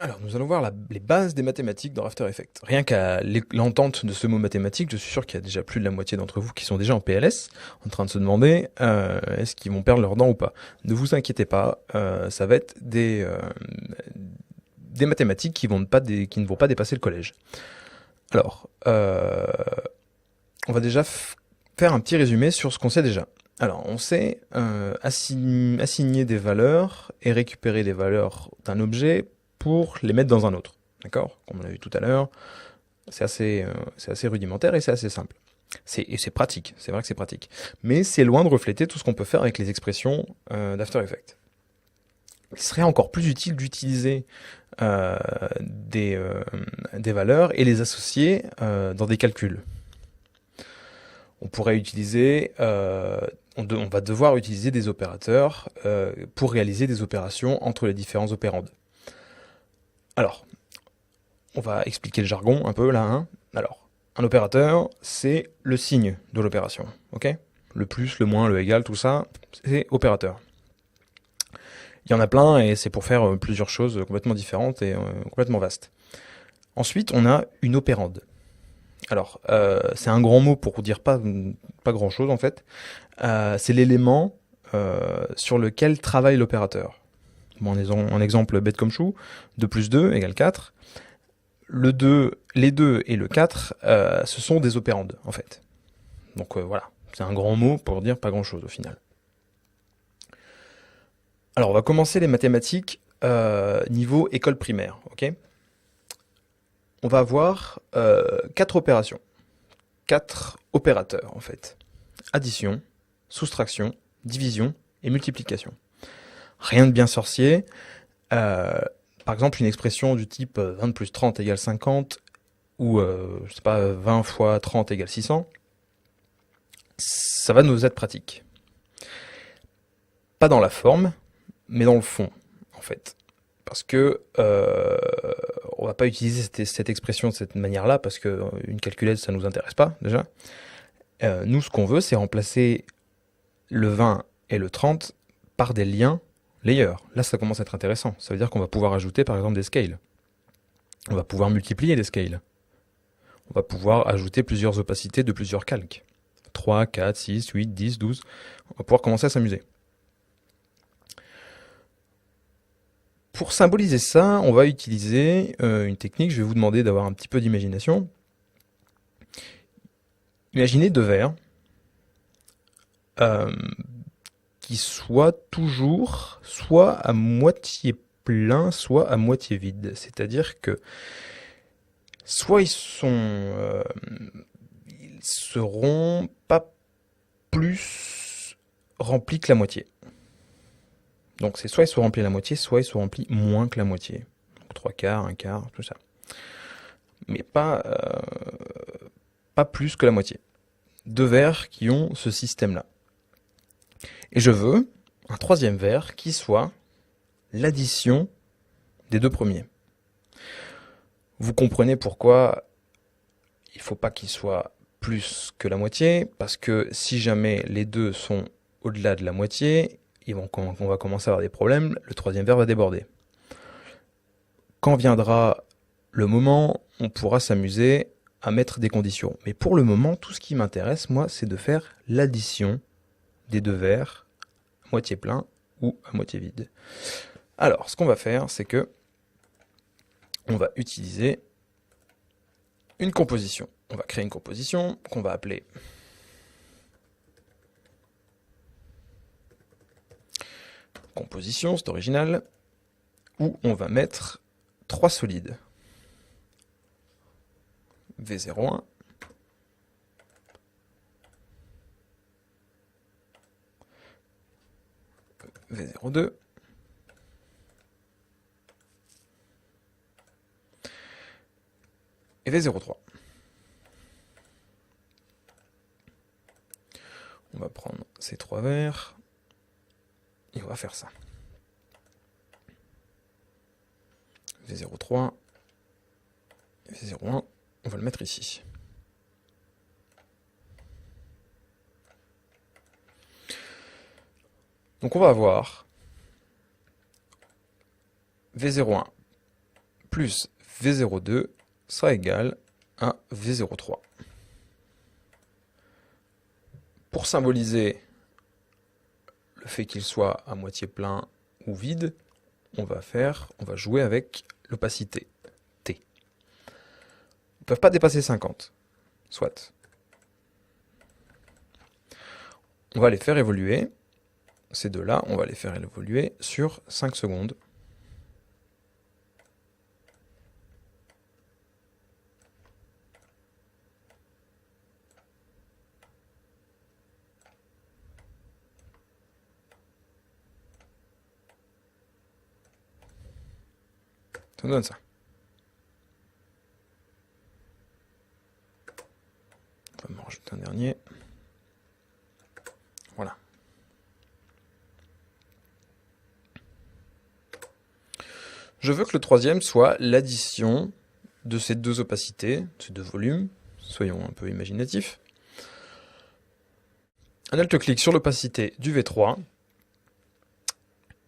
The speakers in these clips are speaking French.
Alors, nous allons voir les bases des mathématiques dans After Effects. Rien qu'à l'entente de ce mot mathématique, je suis sûr qu'il y a déjà plus de la moitié d'entre vous qui sont déjà en PLS, en train de se demander est-ce qu'ils vont perdre leurs dents ou pas. Ne vous inquiétez pas, ça va être des mathématiques qui ne vont pas dépasser le collège. Alors, on va déjà faire un petit résumé sur ce qu'on sait déjà. Alors, on sait assigner des valeurs et récupérer des valeurs d'un objet pour les mettre dans un autre. D'accord? Comme on l'a vu tout à l'heure, c'est assez rudimentaire et c'est assez simple. Et c'est pratique, c'est vrai que c'est pratique. Mais c'est loin de refléter tout ce qu'on peut faire avec les expressions d'After Effects. Il serait encore plus utile d'utiliser euh, des, euh, des valeurs et les associer dans des calculs. On pourrait utiliser, on va devoir utiliser des opérateurs pour réaliser des opérations entre les différents opérandes. Alors, on va expliquer le jargon un peu là. Hein. Alors, un opérateur, c'est le signe de l'opération. Ok? Le plus, le moins, le égal, tout ça, c'est opérateur. Il y en a plein et c'est pour faire plusieurs choses complètement différentes et complètement vastes. Ensuite, on a une opérande. Alors, c'est un grand mot pour dire pas grand-chose en fait. C'est l'élément sur lequel travaille l'opérateur. Bon, un exemple bête comme chou, 2 plus 2 égale 4. Les 2 et le 4, ce sont des opérandes, en fait. Donc voilà, c'est un grand mot pour dire pas grand-chose au final. Alors, on va commencer les mathématiques niveau école primaire, ok? On va avoir 4 opérations, 4 opérateurs, en fait. Addition, soustraction, division et multiplication. Rien de bien sorcier. Euh, Par exemple, une expression du type 20 plus 30 égale 50 ou je sais pas 20 fois 30 égale 600, ça va nous être pratique. Pas dans la forme, mais dans le fond, en fait. Parce que on va pas utiliser cette expression de cette manière-là, parce que une calculette, ça nous intéresse pas, déjà. Nous, ce qu'on veut, c'est remplacer le 20 et le 30 par des liens layers. Là, ça commence à être intéressant. Ça veut dire qu'on va pouvoir ajouter, par exemple, des scales. On va pouvoir multiplier des scales. On va pouvoir ajouter plusieurs opacités de plusieurs calques. 3, 4, 6, 8, 10, 12. On va pouvoir commencer à s'amuser. Pour symboliser ça, on va utiliser une technique. Je vais vous demander d'avoir un petit peu d'imagination. Imaginez deux verres euh, qui soient toujours soit à moitié plein, soit à moitié vide. C'est-à-dire que soit ils seront pas plus remplis que la moitié. Donc c'est soit ils sont remplis à la moitié, soit ils sont remplis moins que la moitié. Donc, trois quarts, un quart, tout ça. Mais pas plus que la moitié. Deux verres qui ont ce système-là. Et je veux un troisième verre qui soit l'addition des deux premiers. Vous comprenez pourquoi il ne faut pas qu'il soit plus que la moitié, parce que si jamais les deux sont au-delà de la moitié, on va commencer à avoir des problèmes, le troisième verre va déborder. Quand viendra le moment, on pourra s'amuser à mettre des conditions. Mais pour le moment, tout ce qui m'intéresse, moi, c'est de faire l'addition des deux verres, à moitié plein ou à moitié vide. Alors, ce qu'on va faire, c'est que on va utiliser une composition. On va créer une composition qu'on va appeler composition, c'est original, où on va mettre trois solides. V01, V02, et V03. On va prendre ces trois verres et on va faire ça. V03, V01, on va le mettre ici. Donc on va avoir V01 plus V02 sera égal à V03. Pour symboliser le fait qu'il soit à moitié plein ou vide, on va jouer avec l'opacité T. Ils ne peuvent pas dépasser 50, soit. On va les faire évoluer, ces deux-là, on va les faire évoluer sur 5 secondes. Ça nous donne ça. On va m'en rajouter un dernier. Voilà. Je veux que le troisième soit l'addition de ces deux opacités, ces deux volumes. Soyons un peu imaginatifs. Un alt-clic sur l'opacité du V3.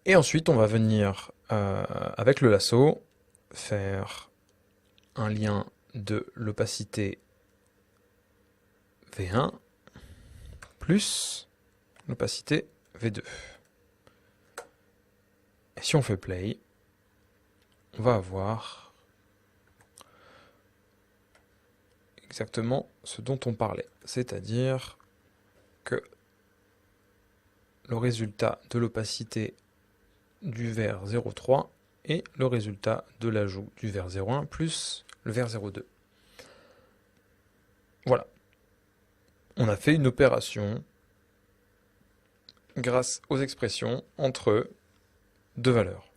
Et ensuite, on va venir, avec le lasso, faire un lien de l'opacité V1 plus l'opacité V2. Et si on fait play, on va avoir exactement ce dont on parlait, c'est-à-dire que le résultat de l'opacité du vert 0,3 et le résultat de l'ajout du vert 0,1 plus le vert 0,2. Voilà. On a fait une opération grâce aux expressions entre deux valeurs.